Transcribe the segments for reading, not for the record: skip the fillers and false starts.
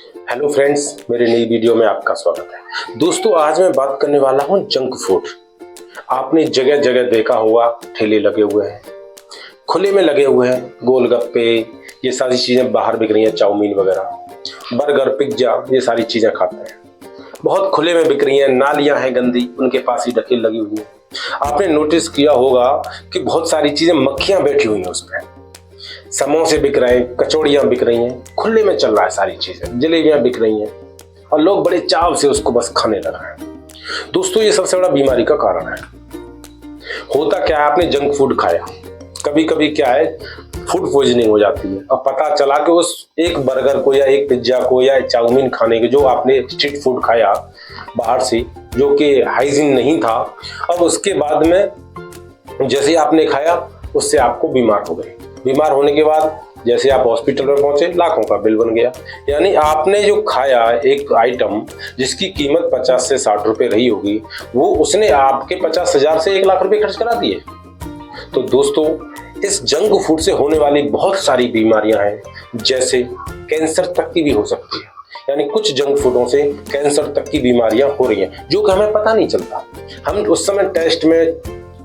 Hello friends, मेरे नई video में आपका स्वागत है। दोस्तों, आज मैं बात करने वाला हूं जंक फूड। आपने जगह जगह देखा होगा, ठेले लगे हुए हैं, खुले में लगे हुए हैं, गोलगप्पे, ये सारी चीजें बाहर बिक रही हैं, चाउमीन वगैरह, बर्गर, पिज्जा, ये सारी चीजें खाते हैं। बहुत खुले में बिक रही हैं, नालियां हैं गंदी, उनके पास ही ढकेल लगी हुई है। आपने नोटिस किया होगा कि बहुत सारी चीजें मक्खियां बैठी हुई हैं उस पर। समोसे बिक रहे हैं, कचौड़ियां बिक रही हैं, खुले में चल रहा है सारी चीजें, जलेबियां बिक रही हैं और लोग बड़े चाव से उसको बस खाने लग रहे हैं। दोस्तों, ये सबसे बड़ा बीमारी का कारण है। होता क्या है, आपने जंक फूड खाया, कभी कभी क्या है, फूड पॉइजनिंग हो जाती है और पता चला कि उस एक बर्गर को या एक पिज्जा को या एक चाउमीन खाने के, जो आपने स्ट्रीट फूड खाया बाहर से, जो कि हाइजीन नहीं था, अब उसके बाद में जैसे आपने खाया उससे आपको बीमार हो गए। बीमार होने के बाद जैसे आप हॉस्पिटल में पहुंचे, लाखों का बिल बन गया। यानी आपने जो खाया एक आइटम जिसकी कीमत 50 से 60 रुपए रही होगी, वो उसने आपके 50,000 से 1 लाख रुपए खर्च करा दिए। तो दोस्तों, इस जंक फूड से होने वाली बहुत सारी बीमारियां हैं, जैसे कैंसर तक की भी हो सकती है। यानी कुछ जंक फूडों से कैंसर तक की बीमारियां हो रही हैं, जो कि हमें पता नहीं चलता। हम उस समय टेस्ट में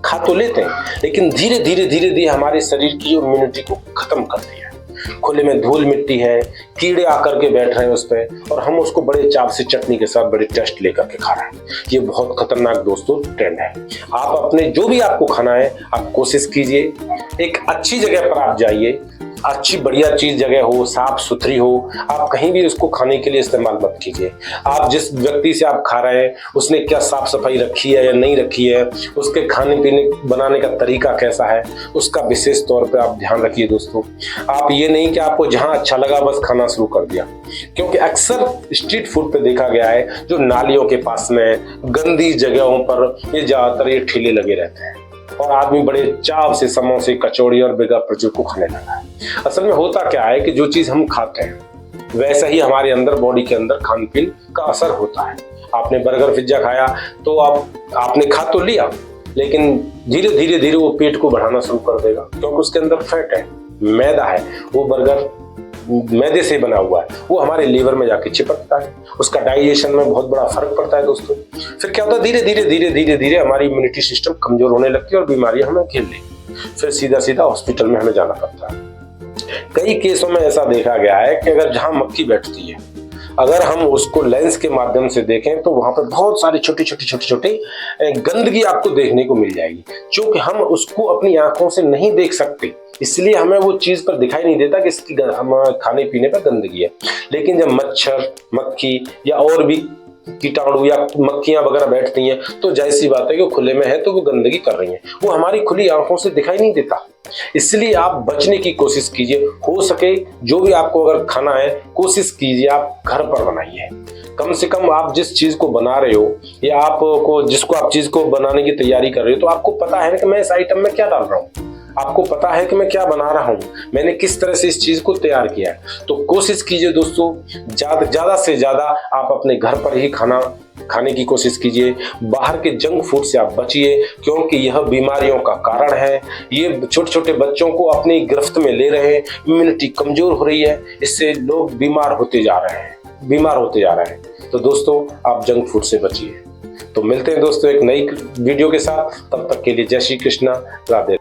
खा तो लेते हैं, लेकिन धीरे धीरे हमारे शरीर की इम्यूनिटी को खत्म करती है। खुले में धूल मिट्टी है, कीड़े आकर के बैठ रहे हैं उस पर, और हम उसको बड़े चाव से चटनी के साथ बड़े टेस्ट लेकर के खा रहे हैं। ये बहुत खतरनाक दोस्तों ट्रेंड है। आप अपने जो भी आपको खाना है, आप कोशिश कीजिए, एक अच्छी जगह पर आप जाइए, अच्छी बढ़िया चीज जगह हो, साफ सुथरी हो, आप कहीं भी उसको खाने के लिए इस्तेमाल मत कीजिए। आप जिस व्यक्ति से आप खा रहे हैं उसने क्या साफ सफाई रखी है या नहीं रखी है, उसके खाने पीने बनाने का तरीका कैसा है, उसका विशेष तौर पे आप ध्यान रखिए दोस्तों। आप ये नहीं कि आपको जहां अच्छा लगा बस खाना शुरू कर दिया, क्योंकि अक्सर स्ट्रीट फूड पे देखा गया है, जो नालियों के पास में गंदी जगहों पर ये ज्यादातर ये ठेले लगे रहते हैं और आदमी बड़े चाव से समोसे, कचौड़ी और बेगा प्रचुर को खाने लगा है। असल में होता क्या है कि जो चीज हम खाते हैं वैसा ही हमारे अंदर, बॉडी के अंदर खान पीन का असर होता है। आपने बर्गर पिज्जा खाया तो आपने खा तो लिया, लेकिन धीरे धीरे वो पेट को बढ़ाना शुरू कर देगा, क्योंकि उसके अंदर फैट है, मैदा है। वो बर्गर मैदे से बना हुआ है, वो हमारे लीवर में जाके चिपकता है, उसका डाइजेशन में बहुत बड़ा फर्क पड़ता है दोस्तों। फिर क्या होता है, धीरे धीरे हमारी इम्यूनिटी सिस्टम कमजोर होने लगती है और बीमारियां हमें घेर लेती। फिर सीधा हॉस्पिटल में हमें जाना पड़ता है। कई केसों में ऐसा देखा गया है कि अगर जहां मक्खी बैठती है, अगर हम उसको लेंस के माध्यम से देखें तो वहां पर बहुत सारी छोटी गंदगी आपको देखने को मिल जाएगी, क्योंकि हम उसको अपनी आंखों से नहीं देख सकते, इसलिए हमें वो चीज पर दिखाई नहीं देता कि इसकी खाने पीने पर गंदगी है। लेकिन जब मच्छर, मक्खी या और भी कीटाणु या मक्खियां वगैरह बैठती हैं, तो जाहिर सी बात है कि वो खुले में है तो वो गंदगी कर रही हैं, वो हमारी खुली आंखों से दिखाई नहीं देता। इसलिए आप बचने की कोशिश कीजिए, हो सके जो भी आपको अगर खाना है कोशिश कीजिए आप घर पर बनाइए। कम से कम आप जिस चीज को बना रहे हो या आपको जिसको आप चीज को बनाने की तैयारी कर रहे हो, तो आपको पता है कि मैं इस आइटम में क्या डाल रहा हूँ, आपको पता है कि मैं क्या बना रहा हूं, मैंने किस तरह से इस चीज को तैयार किया है। तो कोशिश कीजिए दोस्तों, ज्यादा से ज्यादा आप अपने घर पर ही खाना खाने की कोशिश कीजिए। बाहर के जंक फूड से आप बचिए, क्योंकि यह बीमारियों का कारण है। ये छोटे छोटे बच्चों को अपनी गिरफ्त में ले रहे हैं, इम्यूनिटी कमजोर हो रही है, इससे लोग बीमार होते जा रहे हैं। तो दोस्तों, आप जंक फूड से बचिए। तो मिलते हैं दोस्तों एक नई वीडियो के साथ, तब तक के लिए जय श्री कृष्णा, राधे।